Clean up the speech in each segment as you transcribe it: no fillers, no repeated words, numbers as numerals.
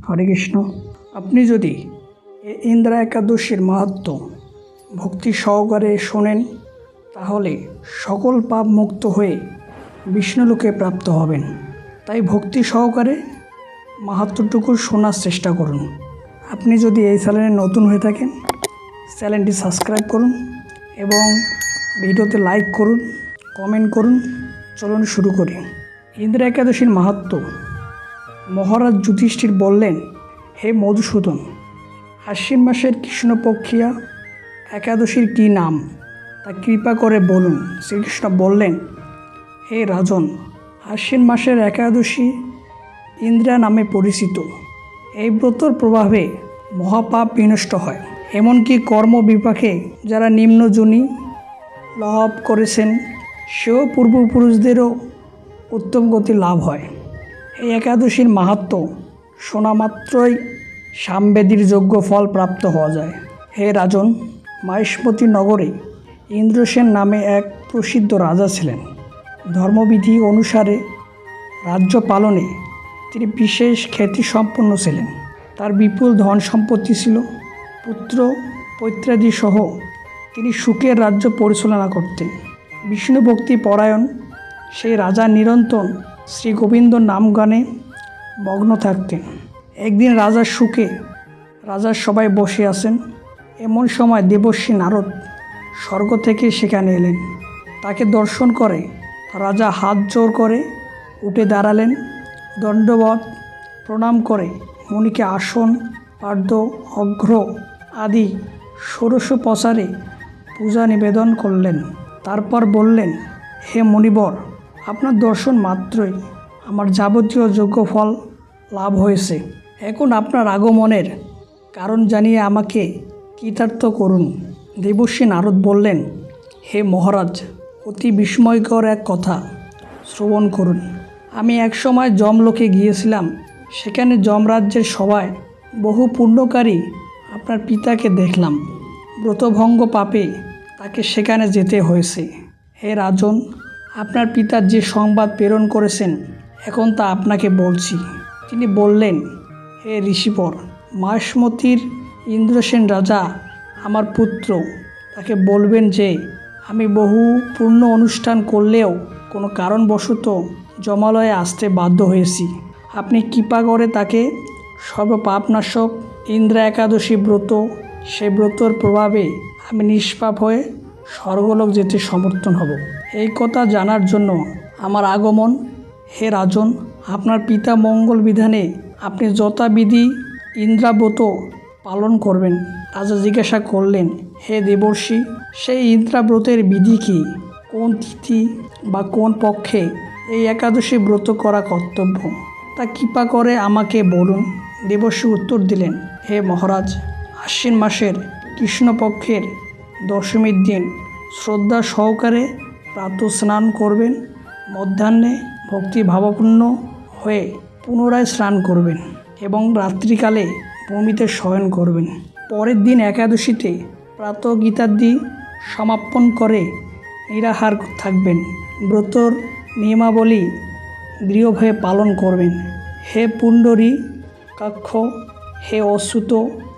হরে কৃষ্ণ। আপনি যদি ইন্দ্রা একাদশীর মাহাত্ম্য ভক্তি সহকারে শোনেন তাহলে সকল পাপ মুক্ত হয়ে বিষ্ণুলোকে প্রাপ্ত হবেন। তাই ভক্তি সহকারে মাহাত্ম্যটুকু শোনার চেষ্টা করুন। আপনি যদি এই চ্যানেলে নতুন হয়ে থাকেন চ্যানেলটি সাবস্ক্রাইব করুন এবং ভিডিওতে লাইক করুন, কমেন্ট করুন। চলুন শুরু করি। ইন্দ্রা একাদশীর মাহাত্ম্য। মহারাজ যুধিষ্ঠির বললেন, হে মধুসূদন, আশ্বিন মাসের কৃষ্ণপক্ষিয়া একাদশীর কী নাম তা কৃপা করে বলুন। শ্রীকৃষ্ণ বললেন, হে রাজন, আশ্বিন মাসের একাদশী ইন্দ্রা নামে পরিচিত। এই ব্রতর প্রভাবে মহাপাপ বিনষ্ট হয়। এমনকি কর্মবিপাকে যারা নিম্নজনী লাভ করেছেন সেও পূর্বপুরুষদেরও উত্তম গতি লাভ হয়। এই একাদশীর মাহাত্ম্য শোনা মাত্রই সামবেদীর যোগ্য ফল প্রাপ্ত হওয়া যায়। হে রাজন, মাহিষ্মতি নগরে ইন্দ্রসেন নামে এক প্রসিদ্ধ রাজা ছিলেন। ধর্মবিধি অনুসারে রাজ্য পালনে তিনি বিশেষ খ্যাতিসম্পন্ন ছিলেন। তার বিপুল ধন সম্পত্তি ছিল। পুত্র পৈত্রাদি সহ তিনি সুখের রাজ্য পরিচালনা করতেন। বিষ্ণু ভক্তি পরায়ণ সেই রাজা নিরন্তর শ্রী গোবিন্দ নাম গানে মগ্ন থাকতেন। একদিন রাজার সুখে রাজার সবাই বসে আছেন। এমন সময় দেবর্ষি নারদ স্বর্গ থেকে সেখানে এলেন। তাকে দর্শন করে রাজা হাত জোর করে উঠে দাঁড়ালেন। দণ্ডবত প্রণাম করে মুনিকে আসন, পার্দ্য, অঘ্র আদি ষোড়শ প্রচারে পূজা নিবেদন করলেন। তারপর বললেন, হে মুনিবর, আপনার দর্শন মাত্রই আমার যাবতীয় যোগ্য ফল লাভ হয়েছে। এখন আপনার আগমনের কারণ জানিয়ে আমাকে কৃতার্থ করুন। দেবর্ষি নারদ বললেন, হে মহারাজ, অতি বিস্ময়কর এক কথা শ্রবণ করুন। আমি একসময় যমলোকে গিয়েছিলাম। সেখানে যমরাজ্যের সভায় বহু পুণ্যকারী আপনার পিতাকে দেখলাম। ব্রতভঙ্গ পাপে তাকে সেখানে যেতে হয়েছে। হে রাজন, আপনার পিতা যে সংবাদ প্রেরণ করেছেন এখন তা আপনাকে বলছি। তিনি বললেন, হে ঋষিবর, মাহিষ্মতির ইন্দ্রসেন রাজা আমার পুত্র। তাকে বলবেন যে আমি বহু পূর্ণ অনুষ্ঠান করলেও কোনো কারণবশত যমালয়ে আসতে বাধ্য হয়েছি। আপনি কৃপা করে তাকে সর্বপাপনাশক ইন্দ্রা একাদশী ব্রত, সে ব্রতর প্রভাবে আমি নিষ্পাপ হয়ে স্বর্গলোক যেতে সমর্থন হব। এই কথা জানার জন্য আমার আগমন। হে রাজন, আপনার পিতা মঙ্গল বিধানে আপনি যথাবিধি ইন্দ্রাব্রত পালন করবেন। রাজা জিজ্ঞাসা করলেন, হে দেবর্ষি, সেই ইন্দ্রাব্রতের বিধি কী? কোন তিথি বা কোন পক্ষে এই একাদশী ব্রত করা কর্তব্য তা কৃপা করে আমাকে বলুন। দেবর্ষি উত্তর দিলেন, হে মহারাজ, আশ্বিন মাসের কৃষ্ণপক্ষের দশমীর দিন শ্রদ্ধা সহকারে প্রাতঃ স্নান করবেন। মধ্যাহ্নে ভক্তিভাবাপন্ন হয়ে পুনরায় স্নান করবেন এবং রাত্রিকালে ভূমিতে শয়ন করবেন। পরের দিন একাদশীতে প্রাতঃ গীতাদি সমাপন করে নিরাহার থাকবেন। ব্রতর নিয়মাবলী দৃঢ়ভাবে পালন করবেন। হে পুণ্ডরী কাক্ষ, হে অচ্যুত,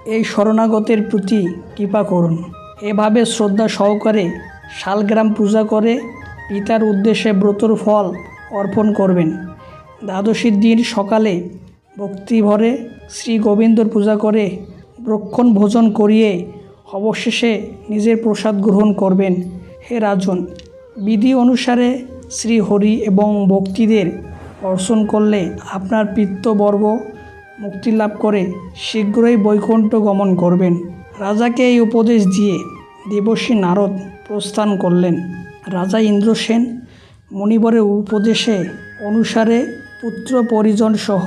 এই শরণাগতের প্রতি কৃপা করুন। এভাবে শ্রদ্ধা সহকারে শালগ্রাম পূজা করে পিতার উদ্দেশ্যে ব্রতর ফল অর্পণ করবেন। দ্বাদশীর দিন সকালে ভক্তিভরে শ্রী গোবিন্দর পূজা করে ব্রক্ষণ ভোজন করিয়ে অবশেষে নিজের প্রসাদ গ্রহণ করবেন। হে রাজন, বিধি অনুসারে শ্রী হরি এবং ভক্তিদের অর্চন করলে আপনার পিতৃবর্গ মুক্তি লাভ করে শীঘ্রই বৈকুণ্ঠ গমন করবেন। রাজাকে এই উপদেশ দিয়ে দেবর্ষি নারদ প্রস্থান করলেন। রাজা ইন্দ্রসেন মুনিবরের উপদেশে অনুসারে পুত্র পরিজন সহ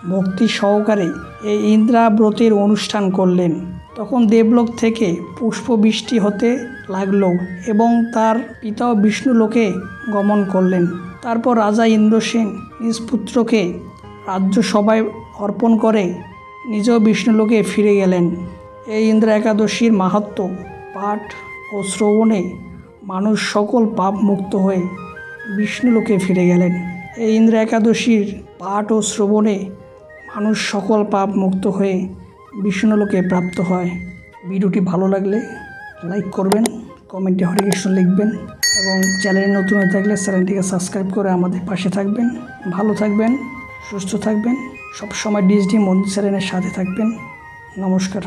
ভক্তি সহকারে এই ইন্দ্রাব্রতের অনুষ্ঠান করলেন। তখন দেবলোক থেকে পুষ্পবৃষ্টি হতে লাগল এবং তার পিতাও বিষ্ণুলোকে গমন করলেন। তারপর রাজা ইন্দ্রসেন নিজ পুত্রকে রাজ্যসভায় অর্পণ করে নিজেও বিষ্ণুলোকে ফিরে গেলেন। এই ইন্দ্রা একাদশীর মাহাত্ম্য পাঠ ও শ্রবণে মানুষ সকল পাপ মুক্ত হয়ে বিষ্ণুলোকে ফিরে গেলেন। এই ইন্দ্রা একাদশীর পাঠ ও শ্রবণে মানুষ সকল পাপ মুক্ত হয়ে বিষ্ণুলোকে প্রাপ্ত হয়। ভিডিওটি ভালো লাগলে লাইক করবেন, কমেন্টে হরে কৃষ্ণ লিখবেন এবং চ্যানেলে নতুন হয়ে থাকলে চ্যানেলটিকে সাবস্ক্রাইব করে আমাদের পাশে থাকবেন। ভালো থাকবেন, সুস্থ থাকবেন, সবসময় ডিএসডি মন্দির চ্যানেলের সাথে থাকবেন। নমস্কার।